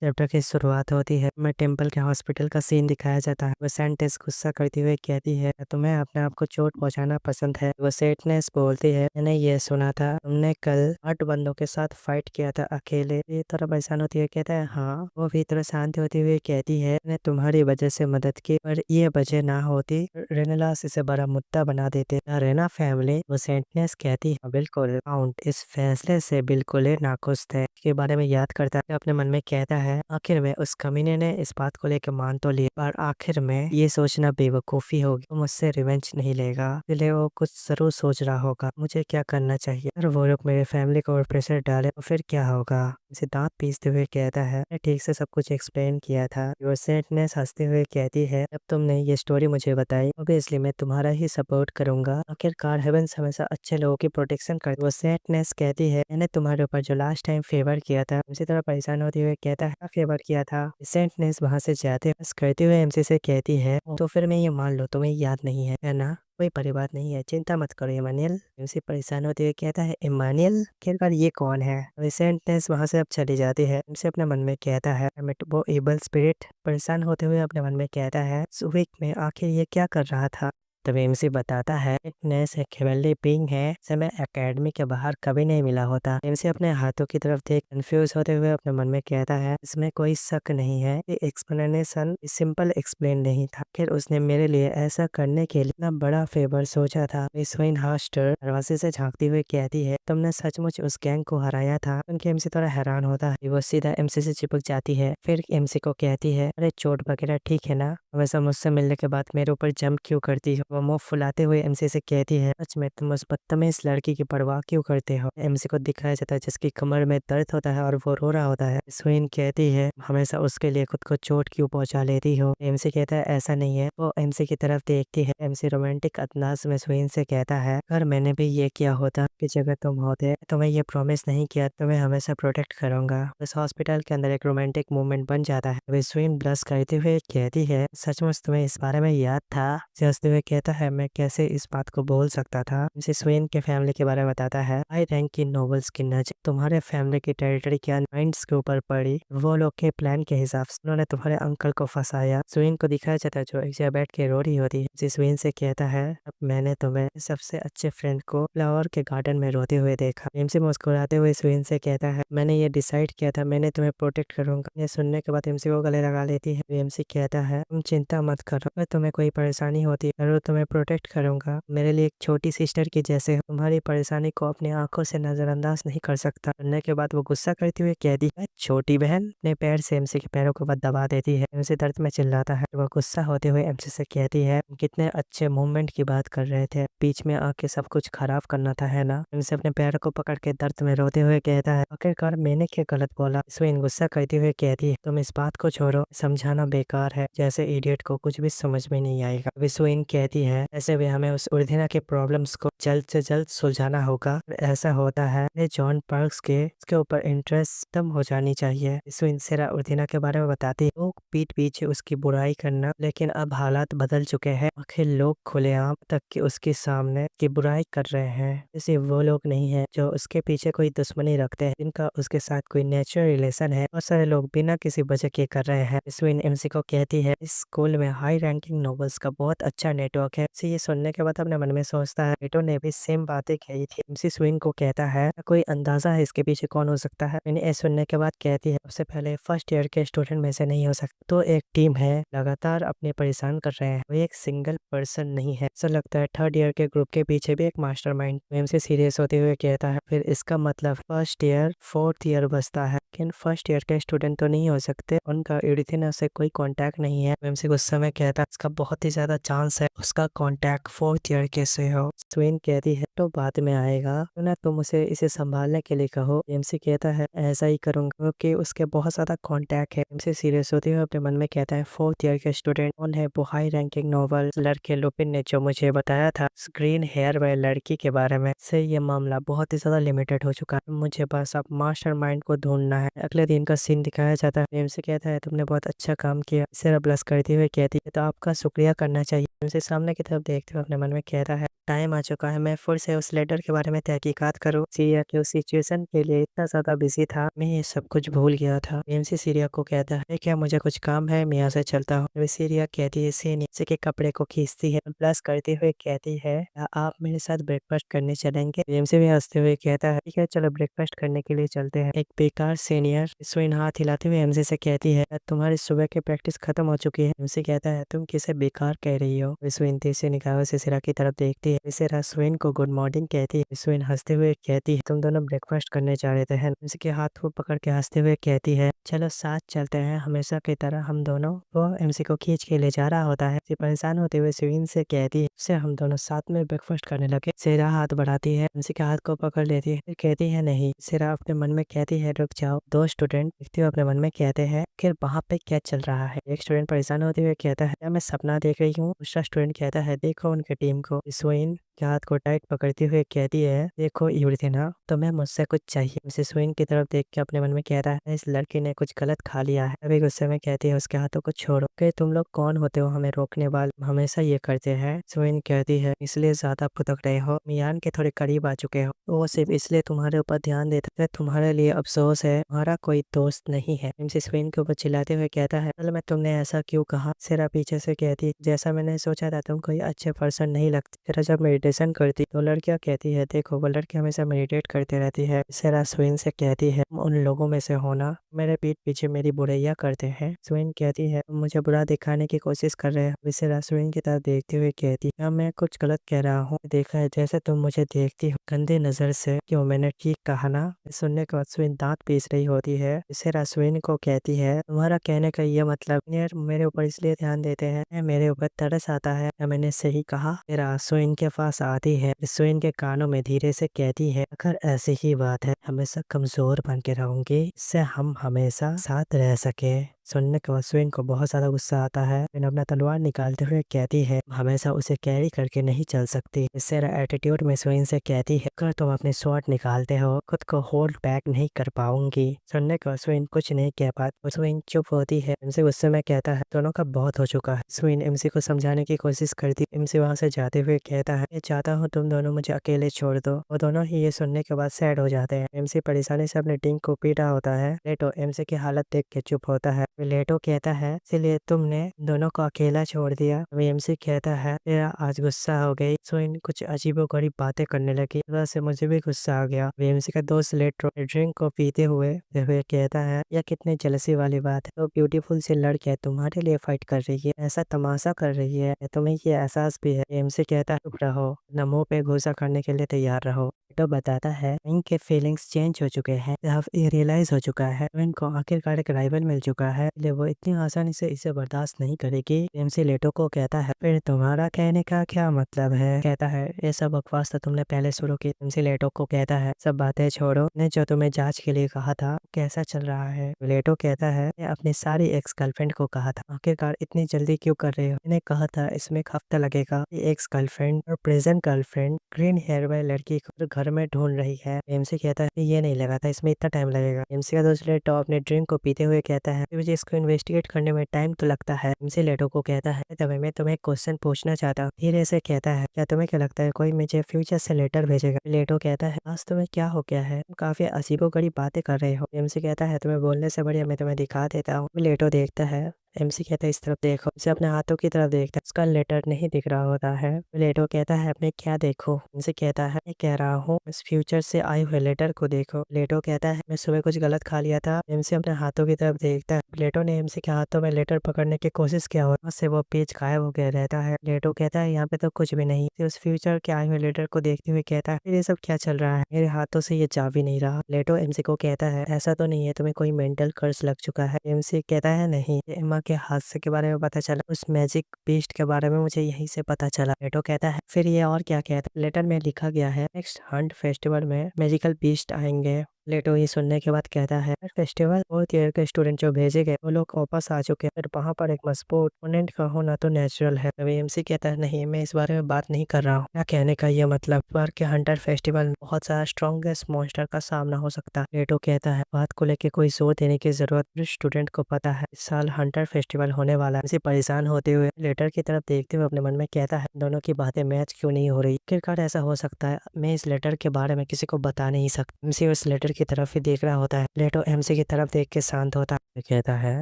Chapter की शुरुआत होती है में टेम्पल के हॉस्पिटल का सीन दिखाया जाता है। वो सेंटेंस गुस्सा करती हुए कहती है, तुम्हें अपने आप को चोट पहुंचाना पसंद है। वो सेटनेस बोलती है, मैंने ये सुना था तुमने कल 8 बंदों के साथ फाइट किया था अकेले। ये तरह परेशान होती है, कहता है हाँ। वो भी तरह शांत होती हुई कहती है, मैंने तुम्हारी वजह से मदद की, पर ये वजह ना होती रेनेलास इसे बड़ा मुद्दा बना देते रेना फैमिली। वो सेंटनेस कहती है, बिल्कुल काउंट इस फैसले से बिल्कुल ही नाखुश थे। के बारे में याद करता है, अपने मन में कहता है, आखिर में उस कमीने ने इस बात को लेकर मान तो लिया, पर आखिर में ये सोचना बेवकूफी होगी, वो मुझसे रिवेंज नहीं लेगा। इसलिए वो कुछ जरूर सोच रहा होगा मुझे क्या करना चाहिए। अगर वो लोग मेरे फैमिली को प्रेशर डाले तो फिर क्या होगा। इसे दांत पीसते हुए कहता है, मैं ठीक से सब कुछ एक्सप्लेन किया था। योर सेंटनेस हंसते हुए कहती है, अब तुमने ये स्टोरी मुझे बताई ऑब्वियसली मैं तुम्हारा ही सपोर्ट करूंगा। आखिरकार हेवेंस हमेशा अच्छे लोगों की प्रोटेक्शन कर। वो सेंटनेस कहती है, मैंने तुम्हारे ऊपर जो लास्ट टाइम फेवर किया था उसी तरह परेशान होते हुए कहता है, फेवर किया था। सेंटनेस वहां से जाते बस करते हुए एमसी से कहती है, तो फिर मैं ये मान लो तुम्हें याद नहीं है ना। कोई बड़ी बात नहीं है, चिंता मत करो इमानियल। एमसी परेशान होते हुए कहता है, इमानियल आखिरकार ये कौन है। सेंटनेस वहां से अब चली जाती है। एमसी अपने मन में कहता है, वो एबल स्पिरिट परेशान होते हुए अपने मन में कहता है, सुविक में आखिर ये क्या कर रहा था। तब एमसी बताता है, फिटनेस एक हेवनली बीइंग है, इसे मैं एकेडमी के बाहर कभी नहीं मिला होता। एमसी अपने हाथों की तरफ देख कंफ्यूज होते हुए अपने मन में कहता है, इसमें कोई शक नहीं है, ये एक्सप्लेनेशन सिंपल एक्सप्लेन नहीं था। फिर उसने मेरे लिए ऐसा करने के लिए इतना बड़ा फेवर सोचा था। स्वेन हास्टर दरवाजे से झांकती हुई कहती है, तुमने सचमुच उस गैंग को हराया था। उनके एमसी थोड़ा हैरान होता है। वो सीधा एमसी से चिपक जाती है, फिर एमसी को कहती है, अरे चोट वगैरह ठीक है ना, वैसा मुझसे मिलने के बाद मेरे ऊपर जंप क्यों करती हो। वो मुंह फुलाते हुए एमसी से कहती है, सच में तुम उस बदतमीज लड़की की परवाह क्यों करते हो। एमसी को दिखाया जाता है जिसकी कमर में दर्द होता है और वो रो रहा होता है। स्वेन कहती है, हमेशा उसके लिए खुद को चोट क्यों पहुंचा लेती हो। एमसी कहता है, ऐसा नहीं है। वो एमसी की तरफ देखती है। एमसी रोमांटिक अंदाज में स्वेन से कहता है, अगर मैंने भी ये किया होता कि जगह तुम होते, तुम्हें ये प्रॉमिस नहीं किया तुम्हें हमेशा प्रोटेक्ट करूंगा। उस हॉस्पिटल के अंदर एक रोमांटिक मूवमेंट बन जाता है। वे स्वेन ब्लश करते हुए कहती है, सचमुच तुम्हें इस बारे में याद था। हंसते हुए कहता है, मैं कैसे इस बात को बोल सकता था। मिसेस स्वेन के फैमिली के बारे में बताता है, हाई रैंक की नोबल्स की नजर तुम्हारे फैमिली की टेरिटरी क्या माइंड्स के ऊपर पड़ी। वो लोग के प्लान के हिसाब से उन्होंने तुम्हारे अंकल को फंसाया। स्वेन को दिखाया जाता है जो एक जगह बैठ के रो रही होती है। मिसेस स्वेन से कहता है, अब मैंने तुम्हें सबसे अच्छे फ्रेंड को फ्लावर के गार्डन में रोते हुए देखा। एमसी मुस्कुराते हुए स्वेन से कहता है, मैंने ये डिसाइड किया था मैंने तुम्हें प्रोटेक्ट करूंगा। ये सुनने के बाद एमसी को गले लगा लेती है। एमसी कहता है, तुम चिंता मत करो, अगर तुम्हें कोई परेशानी होती है जरूर तुम्हें प्रोटेक्ट करूंगा। मेरे लिए एक छोटी सिस्टर की जैसे हो। तुम्हारी परेशानी को अपनी आंखों से नजरअंदाज नहीं कर सकता। सुनने के बाद वो गुस्सा करती हुई कहती है, छोटी बहन। अपने पैर से एमसी के पैरों को दबा देती है। एमसी दर्द में चिल्लाता है। वो गुस्सा होते हुए एमसी से कहती है, कितने अच्छे मूवमेंट की बात कर रहे थे, बीच में आके सब कुछ खराब करना था है ना। एमसी अपने पैरों को पकड़ के दर्द में रोते हुए कहता है, आखिरकार मैंने क्या गलत बोला। स्वेन गुस्सा करते हुए कहती है, तुम इस बात को छोड़ो, समझाना बेकार है, जैसे इडियट को कुछ भी समझ में नहीं आएगा। विस्वेन कहती है, ऐसे भी हमें उस उर्दिना के प्रॉब्लम्स को जल्द से जल्द सुलझाना होगा। ऐसा होता है जॉन पर्क्स के इसके ऊपर इंटरेस्ट कम हो जानी चाहिए। विस्वेन सेरा उर्दिना के बारे में बताती है, लोग पीठ पीछे उसकी बुराई करना, लेकिन अब हालात बदल चुके हैं। आखिर लोग खुलेआम तक के उसके सामने की बुराई कर रहे हैं। जैसे वो लोग नहीं है जो उसके पीछे कोई दुश्मनी रखते हैं, जिनका उसके साथ कोई नेचुरल रिलेशन है। बहुत सारे लोग बिना किसी वजह के कर रहे हैं। विस्वेन एमसी को कहती है, इस स्कूल में हाई रैंकिंग नोबल्स का बहुत अच्छा नेटवर्क है। ये सुनने के बाद अपने मन में सोचता है, बेटो ने भी सेम बातें कही थी। एमसी स्विन को कहता है, कोई अंदाजा है इसके पीछे कौन हो सकता है। मैंने ये सुनने के बाद कहती है, सबसे पहले फर्स्ट ईयर के स्टूडेंट में से नहीं हो सकता, तो एक टीम है लगातार अपने परेशान कर रहे हैं, वो एक सिंगल पर्सन नहीं है। ऐसा लगता है थर्ड ईयर के ग्रुप के पीछे भी एक मास्टरमाइंड। एमसी सीरियस होते हुए कहता है, फिर इसका मतलब फर्स्ट ईयर फोर्थ ईयर बसता है, लेकिन फर्स्ट ईयर के स्टूडेंट तो नहीं हो सकते, उनका इडिथिना से कोई कांटेक्ट नहीं है। एमसी गुस्से में कहता है, इसका बहुत ही ज्यादा चांस है उसका कांटेक्ट फोर्थ ईयर के से हो। स्वेन कहती है, तो बाद में आएगा तो ना, तुम उसे इसे संभालने के लिए कहो। एमसी कहता है, ऐसा ही करूंगा क्योंकि उसके बहुत ज्यादा कांटेक्ट है। एमसी सीरियस होते हुए अपने मन में कहता है, फोर्थ ईयर के स्टूडेंट कौन है। वो हाई रैंकिंग नोबल लड़के लुपिन ने जो मुझे बताया था ग्रीन हेयर वाले लड़की के बारे में, से ये मामला बहुत ही ज्यादा लिमिटेड हो चुका है। मुझे बस अब मास्टरमाइंड को ढूंढना है। अगले दिन का सीन दिखाया जाता है। एमसी कहता है, तुमने बहुत अच्छा काम किया। सिर्फ ब्लश करते हुए कहती है, तो आपका शुक्रिया करना चाहिए। एमसी सामने की तरफ देखते हुए अपने मन में कहता है, टाइम आ चुका है, मैं फिर से से उस लेटर के बारे में तहकीकात करूँ। सीरिया के उस सिचुएशन के लिए इतना ज़्यादा बिजी था, मैं ये सब कुछ भूल गया था। एमसी सीरिया को कहता है क्या मुझे कुछ काम है, मैं यहाँ से चलता हूँ। अभी सीरिया कहती है सीन से के कपड़े को खींचती है, प्लस करते हुए कहती है "क्या आप मेरे साथ ब्रेकफास्ट करने चलेंगे। एमसी भी हंसते हुए कहता है ठीक है चलो ब्रेकफास्ट करने के लिए चलते हैं। एक बेकार सीनियर स्विन हाथ हिलाते हुए एमसी से कहती है तुम्हारी सुबह की प्रैक्टिस खत्म हो चुकी है। एमसी कहता है तुम किसे बेकार कह रही हो। स्विन तेज से निगाहों से सिरा की तरफ देखती है। सिरा स्विन को गुड मॉर्निंग कहती है। स्विन हंसते हुए कहती है तुम दोनों ब्रेकफास्ट करने जा रहे थे। एमसी के हाथ को पकड़ के हंसते हुए कहती है चलो साथ चलते हैं। हमेशा की तरह हम दोनों वो एमसी को खींच के ले जा रहा होता है। परेशान होते हुए स्विन से कहती है उससे हम दोनों साथ में ब्रेकफास्ट करने लगे। सिरा हाथ बढ़ाती है, एमसी के हाथ को पकड़ लेती है, फिर कहती है नहीं। सिरा अपने मन में कहती है रुक जाओ। दो स्टूडेंट देखते हुए अपने मन में कहते हैं कि वहाँ पे क्या चल रहा है। एक स्टूडेंट परेशान होते हुए कहता है क्या मैं सपना देख रही हूँ। दूसरा स्टूडेंट कहता है देखो उनकी टीम को। स्विन के हाथ को टाइट पकड़ते हुए कहती है देखो यूरिथिना तुम्हें मुझसे कुछ चाहिए। मिसेस स्विन की तरफ देख के अपने मन में कहता है इस लड़की ने कुछ गलत खा लिया है। अभी गुस्से में कहती है उसके हाथों को छोड़ो कि तुम लोग कौन होते हो हमें रोकने वाले, हमेशा ये करते हैं। स्विन कहती है इसलिए ज्यादा भुतक रहे हो, मियान के थोड़े करीब आ चुके हो। वो सिर्फ इसलिए तुम्हारे ऊपर ध्यान देते थे, तुम्हारे लिए अफसोस है, तुम्हारा कोई दोस्त नहीं है। मिसेस स्विन के ऊपर चिल्लाते हुए कहता है चल मैं तुमने ऐसा क्यों कहा। सिरा पीछे से कहती जैसा मैंने सोचा था, तुम कोई अच्छे पर्सन नहीं लगती। सिरा जब मेडिटेशन करती तो लड़कियां कहती है देखो वो लड़की हमेशा मेडिटेट करती रहती है। सिरा स्विन से कहती है उन लोगों में से होना मेरे पीठ पीछे मेरी बुराइयां करते हैं। स्विन कहती है तुम मुझे बुरा दिखाने की कोशिश कर रहे हो। सिरा स्विन की तरफ देखते हुए कहती है मैं कुछ गलत कह रहा हूँ, देखा है जैसे तुम मुझे देखती हो गंदे नजर से। क्यों मैंने ठीक कहा ना। सुनने के बाद स्विन दांत पीस रही होती है। सिरा स्विन को कहती है तुम्हारा कहने का ये मतलब यार मेरे ऊपर इसलिए ध्यान देते हैं, मेरे ऊपर तरस आता है, क्या मैंने सही कहा। सिरा स्विन के पास आती है, स्विन के कानों में धीरे से कहती है अगर ऐसी ही बात है हमेशा कमजोर बन के रहूंगी, इससे हम हमेशा साथ रह सके। सुनने के बाद स्विन को बहुत ज्यादा गुस्सा आता है। स्विन अपना तलवार निकालते हुए कहती है हमेशा उसे कैरी करके नहीं चल सकती। इससे एटीट्यूड में स्विन से कहती है अगर तुम अपने स्वॉर्ड निकालते हो खुद को होल्ड बैक नहीं कर पाऊंगी। सुनने के बाद स्विन कुछ नहीं कह पाती, स्विन चुप होती है। एमसी गुस्से में कहता है दोनों का बहुत हो चुका है। स्विन एमसी को समझाने की कोशिश करती, एमसी वहाँ से जाते हुए कहता है मैं चाहता हूँ तुम दोनों मुझे अकेले छोड़ दो। वो दोनों ही ये सुनने के बाद सैड हो जाते हैं। एमसी परेशानी से अपने टीम को पीटा होता है। लेटो एमसी की हालत देख के चुप होता है। लेटो कहता है इसलिए तुमने दोनों को अकेला छोड़ दिया। एमसी कहता है मेरा आज गुस्सा हो गई। स्विन कुछ अजीबोगरीब बातें करने लगी, वजह से मुझे भी गुस्सा आ गया। एमसी का दोस्त लेटो ड्रिंक को पीते हुए कहता है यह कितनी जलसी वाली बात है, तो ब्यूटीफुल सी लड़की है तुम्हारे लिए फाइट कर रही है, ऐसा तमाशा कर रही है, तुम्हें ये एहसास भी है। एमसी कहता है चुप रहो, न मुंह पे घुसा करने के लिए तैयार रहो। तो बताता है इनके फीलिंग्स चेंज हो चुके हैं, अब ये रियलाइज हो चुका है इनको आखिरकार एक राइवल मिल चुका है, इसलिए वो इतनी आसानी से इसे बर्दाश्त नहीं करेगी। एमसी लेटो को कहता है फिर तुम्हारा कहने का क्या मतलब है। कहता है ये सब बकवास तो तुमने पहले शुरू की। एमसी लेटो को कहता है सब बातें छोड़ो, ने जो तुम्हें जांच के लिए कहा था कैसा चल रहा है। लेटो कहता है मैं अपनी सारी एक्स गर्लफ्रेंड को कहा था, आखिरकार इतनी जल्दी क्यों कर रहे हो। मैंने कहा था इसमें एक हफ्ता लगेगा। एक्स गर्लफ्रेंड और प्रेजेंट गर्लफ्रेंड ग्रीन हेयर वाली लड़की को घर में ढूंढ रही है। एमसी कहता है ये नहीं लगा था इसमें इतना टाइम लगेगा। एमसी का दोस्त लेटो अपने ड्रिंक को पीते हुए कहता है मुझे इसको इन्वेस्टिगेट करने में टाइम तो लगता है। एमसी लेटो को कहता है तभी मैं तुम्हें एक क्वेश्चन पूछना चाहता हूँ। धीरे से कहता है क्या तुम्हें क्या लगता है कोई मुझे फ्यूचर से लेटर भेजेगा। लेटो कहता है आज तुम्हें क्या हो गया है, तुम काफी अजीबोगरीब बातें कर रहे हो। एमसी कहता है तुम्हें बोलने से बढ़िया मैं तुम्हें दिखा देता हूँ। लेटो देखता है, एमसी कहता है इस तरफ देखो, उसे अपने हाथों की तरफ देखता है, उसका लेटर नहीं दिख रहा होता है। लेटो कहता है मैं क्या देखो। एमसी कहता है मैं कह रहा हूँ इस फ्यूचर से आए हुए लेटर को देखो। लेटो कहता है मैं सुबह कुछ गलत खा लिया था। एमसी अपने हाथों की तरफ देखता है, लेटो ने एमसी के हाथों में लेटर पकड़ने की कोशिश किया और उससे वो पेज गायब हो गया रहता है। लेटो कहता है यहाँ पे तो कुछ भी नहीं। फिर उस फ्यूचर के आए हुए लेटर को देखते हुए कहता है फिर ये सब क्या चल रहा है, मेरे हाथों से ये जा भी नहीं रहा। लेटो एमसी को कहता है ऐसा तो नहीं है तुम्हें कोई मेंटल कर्स लग चुका है। एमसी कहता है नहीं, एम्मा के हादसे के बारे में पता चला, उस मैजिक बीस्ट के बारे में मुझे यहीं से पता चला। लेटो कहता है फिर ये और क्या कहता है। लेटर में लिखा गया है नेक्स्ट हंट फेस्टिवल में मैजिकल बीस्ट आएंगे। लेटो ये सुनने के बाद कहता है फेस्टिवल फोर्थ ईयर के स्टूडेंट जो भेजे गए वो लोग वापस आ चुके हैं, फिर वहाँ पर एक मजबूत ओपोनेंट का होना तो नेचुरल है। तभी एमसी कहता है नहीं, मैं इस बारे में बात नहीं कर रहा हूँ। क्या कहने का ये मतलब बार के हंटर फेस्टिवल में बहुत सारा स्ट्रॉन्गेस्ट मॉन्स्टर का सामना हो सकता है। लेटो कहता है बात को लेके कोई जोर देने की जरूरत स्टूडेंट को पता है इस साल हंटर फेस्टिवल होने वाला है। इसे परेशान होते हुए लेटर की तरफ देखते हुए अपने मन में कहता है दोनों की बातें मैच क्यों नहीं हो रही। आखिरकार ऐसा हो सकता है मैं इस लेटर के बारे में किसी को बता नहीं सकता। एमसी उस लेटर की तरफ ही देख रहा होता है। लेटो एमसी की तरफ देख के शांत होता है, कहता है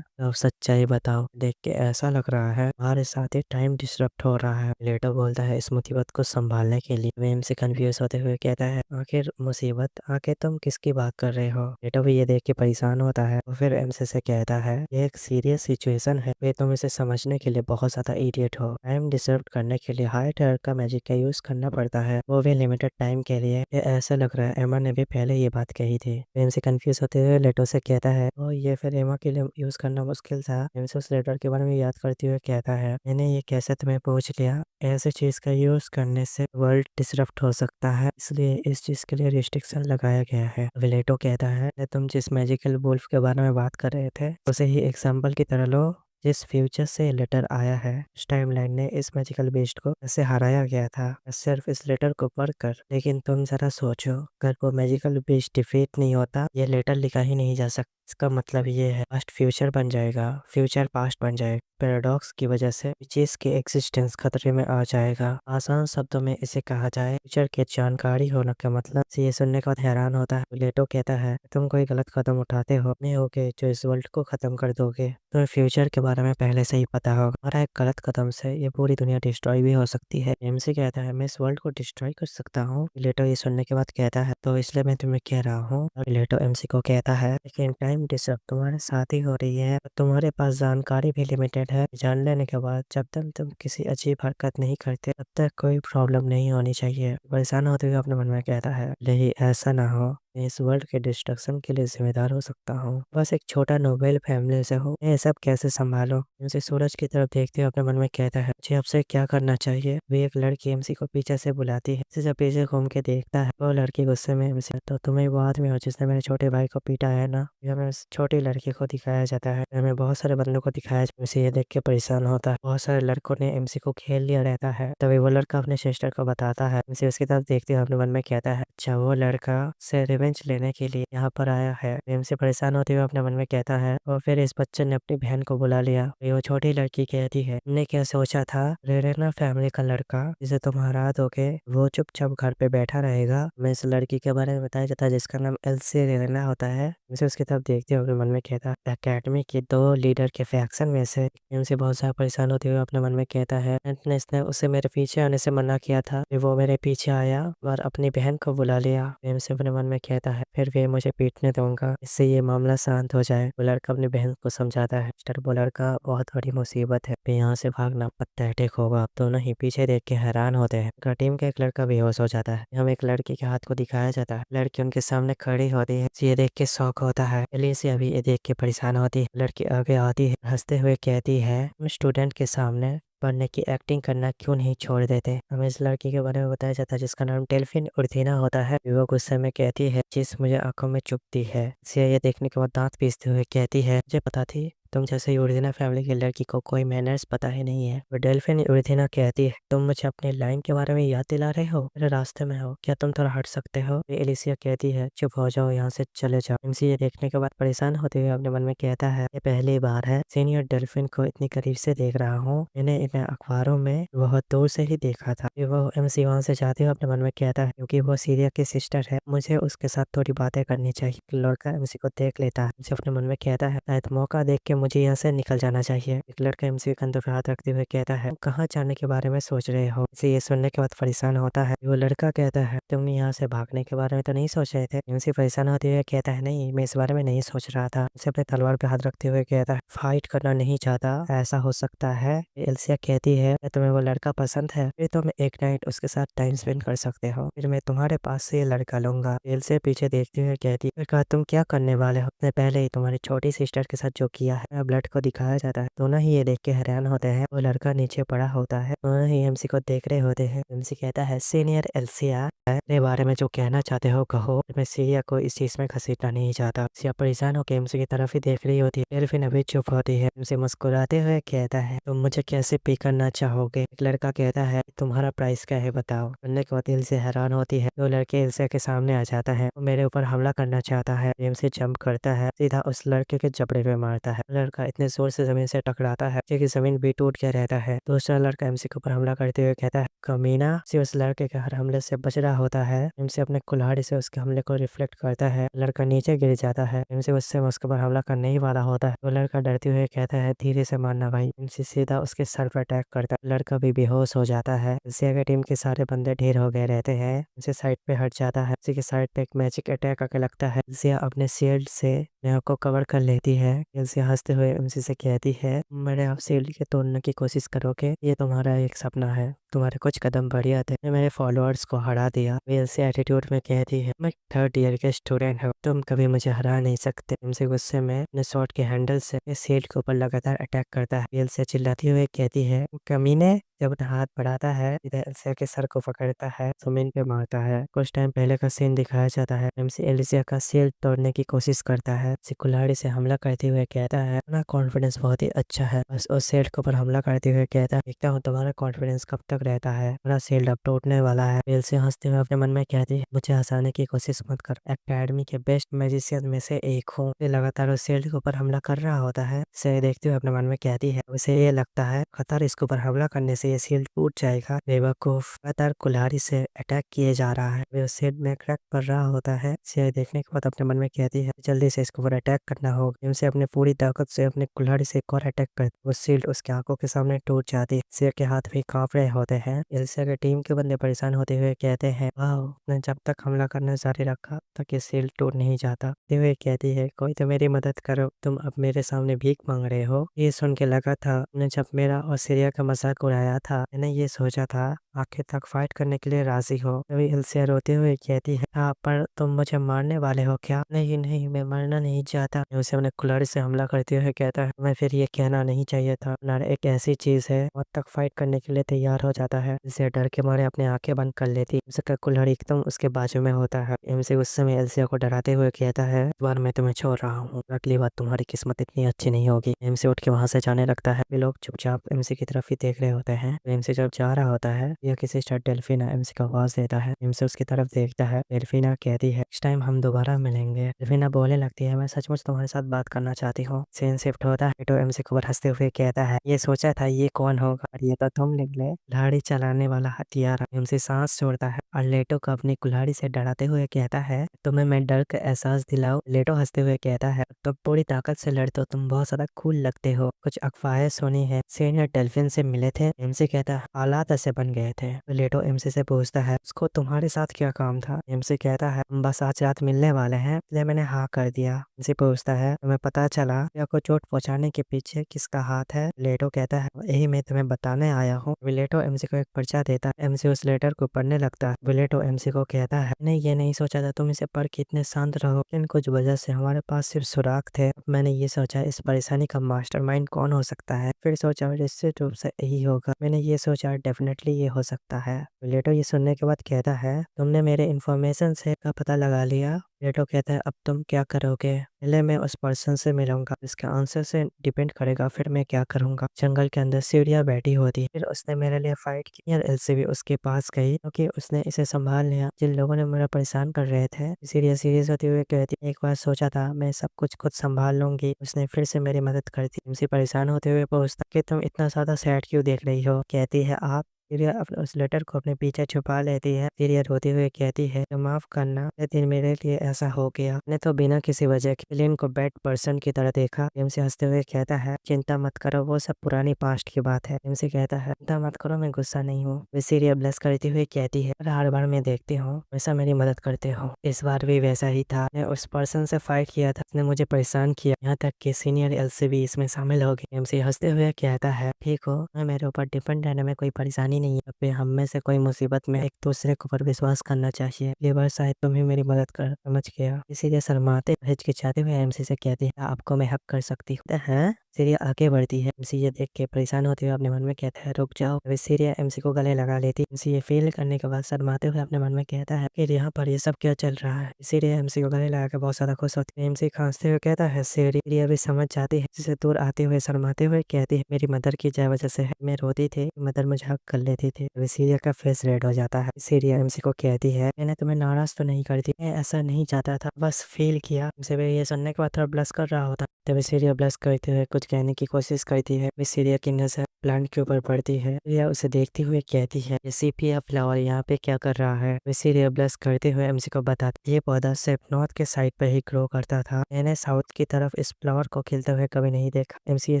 अब सच्चाई बताओ, देख के ऐसा लग रहा है हमारे साथ ही टाइम डिस्टर्ब हो रहा है। लेटो बोलता है इस मुसीबत को संभालने के लिए। एमसी कंफ्यूज होते हुए कहता है आखिर मुसीबत आके तुम किसकी बात कर रहे हो। लेटो भी ये देख के परेशान होता है और फिर एमसी से कहता है ये एक सीरियस सिचुएशन है, वे तुम इसे समझने के लिए बहुत ज्यादा इडियट हो। टाइम डिस्टर्ब करने के लिए हाई टायर का मैजिक का यूज करना पड़ता है, वो भी लिमिटेड टाइम के लिए। ये ऐसा लग रहा है एमा ने भी पहले ये बात कही थी। एमसी कंफ्यूज होते हुए लेटो से कहता है ओ ये फिर एमा के लिए यूज करना मुश्किल था। एमसी उस लेटर के बारे में याद करते हुए कहता है मैंने ये कैसे तुम्हें पूछ लिया, ऐसे चीज का यूज करने से वर्ल्ड डिसरप्ट हो सकता है, इसलिए इस चीज के लिए रिस्ट्रिक्शन लगाया गया है। लेटो कहता है तुम जिस मैजिकल वुल्फ के बारे में बात कर रहे थे उसे ही एग्जाम्पल की तरह लो। जिस फ्यूचर से लेटर आया है उस टाइमलाइन ने इस मैजिकल बीस्ट को ऐसे हराया गया था सिर्फ इस लेटर को पढ़कर। लेकिन तुम जरा सोचो अगर वो मैजिकल बीस्ट डिफीट नहीं होता ये लेटर लिखा ही नहीं जा सकता। इसका मतलब ये है पास्ट फ्यूचर बन जाएगा, फ्यूचर पास्ट बन जाएगा। पैराडॉक्स की वजह से चीज के एग्जिस्टेंस खतरे में आ जाएगा। आसान शब्दों में इसे कहा जाए फ्यूचर की जानकारी होने का मतलब। ये सुनने के बाद हैरान होता है। लेटो कहता है तुम कोई गलत कदम उठाते हो नहीं होगे जो इस वर्ल्ड को खत्म कर दोगे। तुम्हें फ्यूचर के बारे में पहले से ही पता होगा और एक गलत कदम से ये पूरी दुनिया डिस्ट्रॉय भी हो सकती है। एमसी कहता है मैं इस वर्ल्ड को डिस्ट्रॉय कर सकता हूँ। लेटो ये सुनने के बाद कहता है तो इसलिए मैं तुम्हें कह रहा हूँ। लेटो एमसी को कहता है लेकिन टाइम डिस्टर्ब तुम्हारे साथ ही हो रही है, तुम्हारे पास जानकारी भी लिमिटेड है। जान लेने के बाद जब तक तुम किसी अजीब हरकत नहीं करते तब तक कोई प्रॉब्लम नहीं होनी चाहिए। परेशान होते हुए अपने मन में कहता है नहीं ऐसा ना हो, मैं इस वर्ल्ड के डिस्ट्रक्शन के लिए जिम्मेदार हो सकता हूँ, बस एक छोटा नोबेल फैमिली से हूँ, मैं ये सब कैसे संभालूं। एमसी सूरज की तरफ देखते हुए अपने मन में कहता है मुझे आपसे क्या करना चाहिए। वे एक लड़की एमसी को पीछे से बुलाती है। एमसी जब पीछे घूम के देखता है वो लड़की गुस्से में एमसी तो तुम्हें वो आदमी हो जिसने मेरे छोटे भाई को पीटा है ना। हमें उस छोटी लड़की को दिखाया जाता है, हमें बहुत सारे बंदों को दिखाया जाता है। एमसी ये देख के परेशान होता है, बहुत सारे लड़कों ने एमसी को खेल लिया रहता है। तभी वो लड़का अपने सिस्टर को बताता है। एमसी उसकी तरफ देखते हुए अपने मन में कहता है अच्छा वो लड़का से रिवेंज लेने के लिए यहाँ पर आया है। एमसी परेशान होते हुए अपने मन में कहता है और फिर इस बच्चे ने अपनी बहन को बुला लिया। वो छोटी लड़की कहती है हमने क्या सोचा था रेरेना फैमिली का लड़का जिसे तुम हरा दोगे वो चुपचाप घर पे बैठा रहेगा। मैं इस लड़की के बारे में बताया जाता है जिसका नाम एल्सी रेरेना होता है। एमसी उसकी तरफ देखते हुए अपने मन में कहता है अकेडमी के 2 लीडर के फैक्शन में से। एमसी बहुत ज्यादा परेशान होते हुए अपने मन में कहता है इसने उसे मेरे पीछे आने से मना किया था, वो मेरे पीछे आया और अपनी बहन को बुला लिया। एमसी अपने मन में कहता है फिर वे मुझे पीटने दूंगा, इससे ये मामला शांत हो जाए। वो लड़का अपनी बहन को समझाता है मिस्टर वो लड़का बहुत बड़ी मुसीबत है, फिर यहाँ से भागना पथेटिक होगा। दोनों ही पीछे देख के हैरान होते हैं। टीम का एक लड़का बेहोश हो जाता है। हम एक लड़की के हाथ को दिखाया जाता है, लड़की उनके सामने खड़ी होती है। ये देख के शौक होता है। एलिसिया भी ये देख के परेशान होती है। लड़की आगे आती है, हंसते हुए कहती है स्टूडेंट के सामने पढ़ने की एक्टिंग करना क्यों नहीं छोड़ देते। हमें इस लड़की के बारे में बताया जाता है जिसका नाम डेल्फिन उर्थिना होता है। वो गुस्से में कहती है चीज मुझे आंखों में चुभती है। ये देखने के बाद दांत पीसते हुए कहती है मुझे पता थी तुम जैसे यूरिथिना फैमिली की लड़की को कोई मैनर्स पता ही नहीं है। वो डेल्फिन यूरिथिना कहती है तुम मुझे अपनी लाइन के बारे में याद दिला रहे हो, मेरे रास्ते में हो, क्या तुम थोड़ा हट सकते हो। एलिसिया कहती है चुप हो जाओ, यहाँ से चले जाओ। एमसी ये देखने के बाद परेशान होते हुए अपने मन में कहता है ये पहली बार है सीनियर डेल्फिन को इतनी करीब से देख रहा हूँ, मैंने इन्हें अखबारों में बहुत दूर से ही देखा था। वो एमसी वहाँ से जाते हुए अपने मन में कहता है क्योंकि वो सीरिया की सिस्टर है मुझे उसके साथ थोड़ी बातें करनी चाहिए। लड़का एमसी को देख लेता है। एमसी अपने मन में कहता है शायद मौका देख के मुझे यहाँ से निकल जाना चाहिए। एक लड़का एमसी के कंधे पर हाथ रखते हुए कहता है कहाँ जाने के बारे में सोच रहे हो। इसे ये सुनने के बाद परेशान होता है। वो लड़का कहता है तुम यहाँ से भागने के बारे में तो नहीं सोच रहे थे। एमसी परेशान होते हुए कहता है नहीं मैं इस बारे में नहीं सोच रहा था। उसे अपने तलवार पे हाथ रखते हुए कहता है फाइट करना नहीं चाहता, ऐसा हो सकता है। एल्सिया कहती है तुम्हें वो लड़का पसंद है फिर तुम एक नाइट उसके साथ टाइम स्पेंड कर सकते हो, फिर मैं तुम्हारे पास से ये लड़का लूंगा। एल्सिया पीछे देखते हुए कहती है तुम क्या करने वाले हो, पहले ही तुम्हारी छोटी सिस्टर के साथ जो किया है है, ब्लड को दिखाया जाता है। दोनों ही ये देख के हैरान होते हैं। वो लड़का नीचे पड़ा होता है, दोनों ही एमसी को देख रहे होते हैं। एमसी कहता है, सीनियर एलसीआर अपने बारे में जो कहना चाहते हो कहो। मैं सीरिया को इस चीज में घसीटना नहीं चाहता। सिया परेशान होकर एमसी की तरफ ही देख रही होती है। फिर अभी चुप होती है। एमसी मुस्कुराते हुए कहता है, तुम मुझे कैसे पे करना चाहोगे? एक लड़का कहता है, तुम्हारा प्राइस क्या है बताओ। सुनने के बाद दिल से हैरान होती है। वो लड़के एल्सा के सामने आ जाता है, वो मेरे ऊपर हमला करना चाहता है। एमसी जंप करता है, सीधा उस लड़के के जबड़े पे मारता है। लड़का इतने जोर से जमीन से टकराता है कि जमीन भी टूट के रहता है। दूसरा लड़का एमसी के ऊपर हमला करते हुए कहता है, कमीना। उस लड़के के हर हमले से बच रहा होता है। एमसी अपने कुल्हाड़ी से उसके हमले को रिफ्लेक्ट करता है। लड़का नीचे गिर जाता है। एमसी उससे उसके ऊपर हमला करने ही वाला होता है। वो लड़का डरते हुए कहता है, धीरे से मारना भाई। एमसी सीधा उसके सर पर अटैक करता है। लड़का भी बेहोश हो जाता है। एशिया की टीम के सारे बंदे ढेर हो गए रहते हैं। उसे साइड पे हट जाता है। उसी के साइड पे एक मैजिक अटैक आके लगता है। एशिया अपने शील्ड से नेहा को कवर कर लेती है। एशिया हंसते हुए एमसी से कहती है, मेरे आप शील्ड के तोड़ने की कोशिश करोगे, ये तुम्हारा एक सपना है। तुम्हारे कुछ कदम बढ़िया थे, मेरे फॉलोअर्स को हरा दिया। एलसी एटीट्यूड में कहती है, मैं 3rd ईयर के स्टूडेंट हूँ, तुम कभी मुझे हरा नहीं सकते। एमसी गुस्से में अपने शॉट के हैंडल से शील्ड के ऊपर लगातार अटैक करता है। एलसी चिल्लाती हुए कहती है, कमीने। जब अपना हाथ बढ़ाता है, इधर एलिसिया के सर को पकड़ता है, जमीन पे मारता है। कुछ टाइम पहले का सीन दिखाया जाता है। एमसी एलिसिया का शील्ड तोड़ने की कोशिश करता है। कुल्हाड़ी से हमला करते हुए कहता है, अपना कॉन्फिडेंस बहुत ही अच्छा है। बस उस शील्ड के ऊपर हमला करते हुए कहता है, देखता हूँ तुम्हारा कॉन्फिडेंस कब तक रहता है, मेरा शील्ड अब टूटने वाला है। एलिसिया हंसते हुए अपने मन में कहती है, मुझे हंसाने की कोशिश मत कर, एकेडमी के बेस्ट मैजिशियन में से एक हूँ। लगातार उस शील्ड के ऊपर हमला कर रहा होता है। इसे देखते हुए अपने मन में कहती है, उसे ये लगता है खतर इसके ऊपर हमला करने से ये शील्ड टूट जाएगा। बेवकूफ, लगातार कुल्हाड़ी से अटैक किए जा रहा है। वे उस शील्ड में क्रैक कर रहा होता है। इसे देखने के बाद अपने मन में कहती है, जल्दी से इसके ऊपर अटैक करना होगा। इनसे अपने पूरी ताकत से अपने कुल्हाड़ी से एक और अटैक कर, वो शील्ड उसके आंखों के सामने टूट जाती है। शेर के हाथ भी कांप रहे होते हैं। एलिसा के टीम के बंदे परेशान होते हुए कहते हैं, वाह, उसने जब तक हमला करना जारी रखा तक ये शील्ड टूट नहीं जाता। वे कहती है, कोई तो मेरी मदद करो, तुम अब मेरे सामने भीख मांग रहे हो। ये सुन के लगा था तुमने जब मेरा और सीरिया का मजाक उड़ाया था, मैंने ये सोचा था आखिर तक फाइट करने के लिए राजी हो। तभी एलिसा रोते हुए कहती है, हाँ, पर तुम मुझे मारने वाले हो क्या? नहीं नहीं, मैं मरना नहीं चाहता। उसे अपने कुल्हाड़ी से हमला करते हुए कहता है, मैं फिर ये कहना नहीं चाहिए था। नार एक ऐसी चीज है और तक फाइट करने के लिए तैयार हो जाता है। इसे डर के मारे अपने आंखें बंद कर लेती। उसका कुल्हाड़ी एकदम उसके बाजू में होता है। एमसी उस समय एलिसा को डराते हुए कहता है, इस बार मैं तुम्हें छोड़ रहा हूँ, अगली बार तुम्हारी किस्मत इतनी अच्छी नहीं होगी। एमसी उठ के वहां से जाने लगता है। वे लोग चुपचाप एमसी की तरफ ही देख रहे होते हैं। एमसी जब जा रहा होता है, यह किसी स्टार डेल्फिना एमसी को आवाज देता है। एमसी उसकी तरफ देखता है। डेल्फिना कहती है, नेक्स्ट टाइम हम दोबारा मिलेंगे। डेल्फिना बोलने लगती है, मैं सचमुच तुम्हारे साथ बात करना चाहती हूँ। सीन शिफ्ट होता है तो एमसी को हंसते हुए कहता है, ये सोचा था ये कौन होगा, और ये तो तुम निकले, कुल्हाड़ी चलाने वाला हथियार। एमसी सांस छोड़ता है और लेटो को अपनी कुल्हाड़ी से डराते हुए कहता है, तुम्हें मैं डर का एहसास दिलाऊं। लेटो हंसते हुए कहता है, तुम पूरी ताकत से लड़ते हो, तुम बहुत ज्यादा कूल लगते हो। कुछ अफवाहें सुनी है, सीनियर डेल्फिन से मिले थे। एमसी कहता है, हालात ऐसे बन गए थे। लेटो एमसी से पूछता है, उसको तुम्हारे साथ क्या काम था? एमसी कहता है, हम बस आज रात मिलने वाले हैं, इसलिए मैंने हाँ कर दिया। एमसी पूछता है, तुम्हें पता चला या को चोट पहुंचाने के पीछे किसका हाथ है? लेटो कहता है, यही मैं तुम्हें बताने आया हूँ। लेटो एमसी को एक पर्चा देता है। एमसी उस लेटर को पढ़ने लगता है। लेटो एमसी को कहता है, नहीं, ये नहीं सोचा था तुम इसे पढ़ के इतने शांत रहो, लेकिन कुछ वजह से हमारे पास सिर्फ सुराग थे। मैंने ये सोचा इस परेशानी का मास्टरमाइंड कौन हो सकता है। फिर सोचा निश्चित रूप से यही होगा। मैंने ये सोचा डेफिनेटली ये हो सकता है। लेटो ये सुनने के बाद कहता है, तुमने मेरे इन्फॉर्मेशन से का पता लगा लिया। लेटो कहता है, अब तुम क्या करोगे? पहले मैं उस पर्सन से मिलूंगा, इसके आंसर से डिपेंड करेगा फिर मैं क्या करूंगा। जंगल के अंदर सीढ़ियाँ बैठी होती, फिर उसने मेरे लिए फाइट की और एल्सी भी उसके पास गई क्योंकि उसने इसे संभाल लिया। जिन लोगों ने मेरा परेशान कर रहे थे, सीरिया सीरियस होते हुए कहती, एक बार सोचा था मैं सब कुछ खुद संभाल लूंगी। उसने फिर से मेरी मदद कर दी। एमसी परेशान होते हुए पूछता कि तुम इतना ज्यादा सैड क्यों देख रही हो? कहती है, आप। सीरिया अपने उस लेटर को अपने पीछे छुपा लेती है। सीरिया रोती हुए कहती है, तो माफ करना, लेकिन मेरे लिए ऐसा हो गया। मैंने तो बिना किसी वजह के एलियन को बैड पर्सन की तरह देखा। एमसी हंसते हुए कहता है, चिंता मत करो, वो सब पुरानी पास्ट की बात है। एमसी कहता है, चिंता मत करो, मैं गुस्सा नहीं हूँ। वे सीरिया ब्लेस करती हुई कहती है, हर बार मैं देखती हूँ वैसा मेरी मदद करते हो, इस बार भी वैसा ही था। मैं उस पर्सन से फाइट किया था, उसने मुझे परेशान किया, यहाँ तक कि सीनियर एलसी भी इसमें शामिल हो गई। एमसी हंसते हुए कहता है, ठीक हो, मैं मेरे ऊपर डिपेंड रहने में कोई परेशानी कहानी नहीं है। पे हम में से कोई मुसीबत में एक दूसरे के ऊपर विश्वास करना चाहिए। ये बार शायद तुम ही मेरी मदद कर समझ गया। इसीलिए शर्माते हिचकिचाते हुए एमसी से कहती है आपको मैं हक कर सकती हूँ। हैं सीरिया आगे बढ़ती है। एमसी ये देख के परेशान होते हुए अपने मन में कहता है रुक जाओ। अभी सीरिया एमसी को गले लगा लेती है। एमसी ये फील करने के बाद शर्माते हुए अपने मन में कहता है कि यहाँ पर ये सब क्या चल रहा है। सीरिया एमसी को गले लगा के बहुत ज्यादा खुश होती है। एमसी खांसते हुए कहता है सीरिया भी समझ जाती है। जिसे दूर आते हुए शर्माते हुए कहती है मेरी मदर की जय वजह से है। मैं रोती थी मदर मुझे हक कर लेती थी। अभी सीरिया का फेस रेड हो जाता है। सीरिया एमसी को कहती है मैंने तुम्हें नाराज तो नहीं करती, मैं ऐसा नहीं चाहता था, बस फील किया। एमसी भी ये सुनने के बाद थोड़ा ब्लश कर रहा होता। तभी सीरिया ब्लश करते हुए कुछ कहने की कोशिश करती है। सीरिया की नजर प्लांट के ऊपर पड़ती है। सीरिया उसे देखती हुए कहती है ये सीपिया फ्लावर यहाँ पे क्या कर रहा है। सीरिया ब्लश करते हुए एमसी को बताती ये पौधा सिर्फ नॉर्थ के साइड पे ही ग्रो करता था, मैंने साउथ की तरफ इस फ्लावर को खिलते हुए कभी नहीं देखा। एमसी ये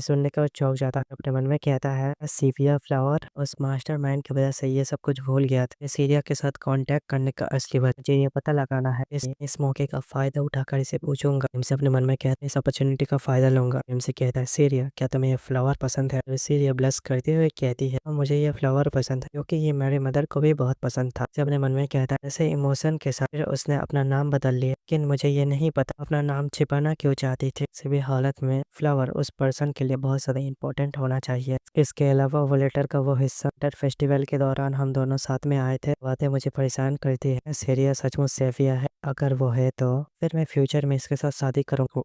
सुनने के बाद चौंक जाता है। अपने मन में कहता है सीपिया फ्लावर उस मास्टरमाइंड की वजह से ये सब कुछ भूल गया था। सीरिया के साथ कांटेक्ट करने का असली वजह मुझे ये पता लगाना है। इस मौके का फायदा उठाकर इसे पूछूंगा। एमसी अपने मन में कहता है इस अपॉर्चुनिटी का फायदा लूंगा। एमसी कहता है सीरिया क्या तुम्हें ये फ्लावर पसंद है। सीरिया ब्लश करते हुए कहती है मुझे ये फ्लावर पसंद है क्योंकि ये मेरे मदर को भी बहुत पसंद था। अपने मन में कहता है ऐसे इमोशन के साथ उसने अपना नाम बदल लिया, लेकिन मुझे ये नहीं पता अपना नाम छिपाना क्यों चाहती थी। किसी भी हालत में फ्लावर उस पर्सन के लिए बहुत ज्यादा इम्पोर्टेंट होना चाहिए। इसके अलावा वो लेटर का वो हिस्सा फेस्टिवल के दौरान हम दोनों साथ में आए थे, बातें मुझे परेशान करती है। सीरिया सचमुच सेफिया है, अगर वो है तो फिर मैं फ्यूचर में इसके साथ शादी करूंगा।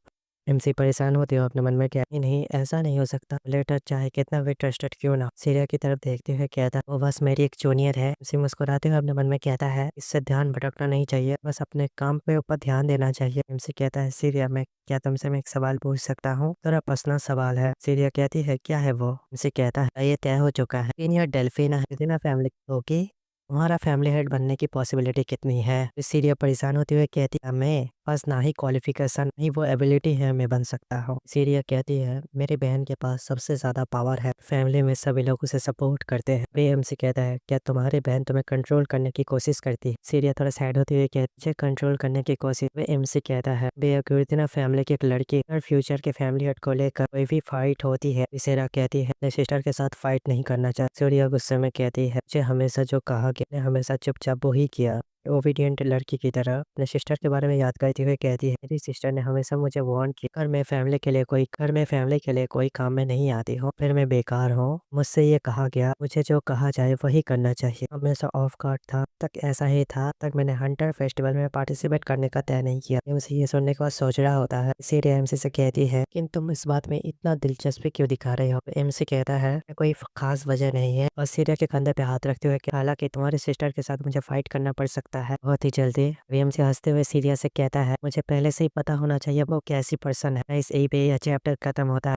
एमसी परेशान होते हो अपने मन में क्या नहीं ऐसा नहीं हो सकता, लेटर चाहे कितना भी ट्रस्टेड क्यों ना। सीरिया की तरफ देखते हुए कहता वो बस मेरी एक जूनियर है। एमसी मुस्कुराते हुए अपने मन में कहता है इससे ध्यान भटकना नहीं चाहिए, बस अपने काम पे ऊपर ध्यान देना चाहिए। एमसी कहता है सीरिया मैं क्या तुमसे मैं एक सवाल पूछ सकता हूँ, थोड़ा पर्सनल सवाल है। सीरिया कहती है क्या है वो। एमसी कहता है ये तय हो चुका है इन योर डेल्फिना फैमिली होगी, तुम्हारा फैमिली हेड बनने की पॉसिबिलिटी कितनी है। सीरिया परेशान होते हुए कहती है मैं पास ना ही क्वालिफिकेशन नहीं वो एबिलिटी है मैं बन सकता हूँ। सीरिया कहती है मेरी बहन के पास सबसे ज्यादा पावर है, फैमिली में सभी लोग उसे सपोर्ट करते हैं। वे एमसी कहता है क्या तुम्हारी बहन तुम्हें कंट्रोल करने की कोशिश करती है। सीरिया थोड़ा सैड होती हुई कहती है कंट्रोल करने की कोशिश। वे एमसी कहता है बेअकुर्तना फैमिली की एक लड़की और फ्यूचर के फैमिली हेड को लेकर कोई भी फाइट होती है। सीरिया कहती है अपने सिस्टर के साथ फाइट नहीं करना चाहती। सीरिया गुस्से में कहती है मुझे हमेशा जो कहा गया हमेशा चुपचाप वो ही किया। ओबीडियंट लड़की की तरह अपने सिस्टर के बारे में याद करते हुए कहती है मेरी सिस्टर ने हमेशा मुझे वार्न किया घर में फैमिली के लिए कोई काम में नहीं आती हो, फिर मैं बेकार हूँ। मुझसे ये कहा गया मुझे जो कहा जाए वही करना चाहिए। हमेशा ऑफ गार्ड था तक ऐसा ही था तक मैंने हंटर फेस्टिवल में पार्टिसिपेट करने का तय नहीं किया। एमसी ये सुनने के बाद सोच रहा होता है। सीरिया एमसी से कहती है कि तुम इस बात में इतना दिलचस्पी क्यों दिखा रहे हो। एमसी कहता है कोई खास वजह नहीं है। और सीरिया के कंधे पे हाथ रखते हुए हालांकि तुम्हारे सिस्टर के साथ मुझे फाइट करना पड़ सकता है बहुत ही जल्दी। एमसी हंसते हुए सीरिया से कहता है मुझे पहले से ही पता होना चाहिए वो कैसी पर्सन है। इस यही पे यह चैप्टर खत्म होता है।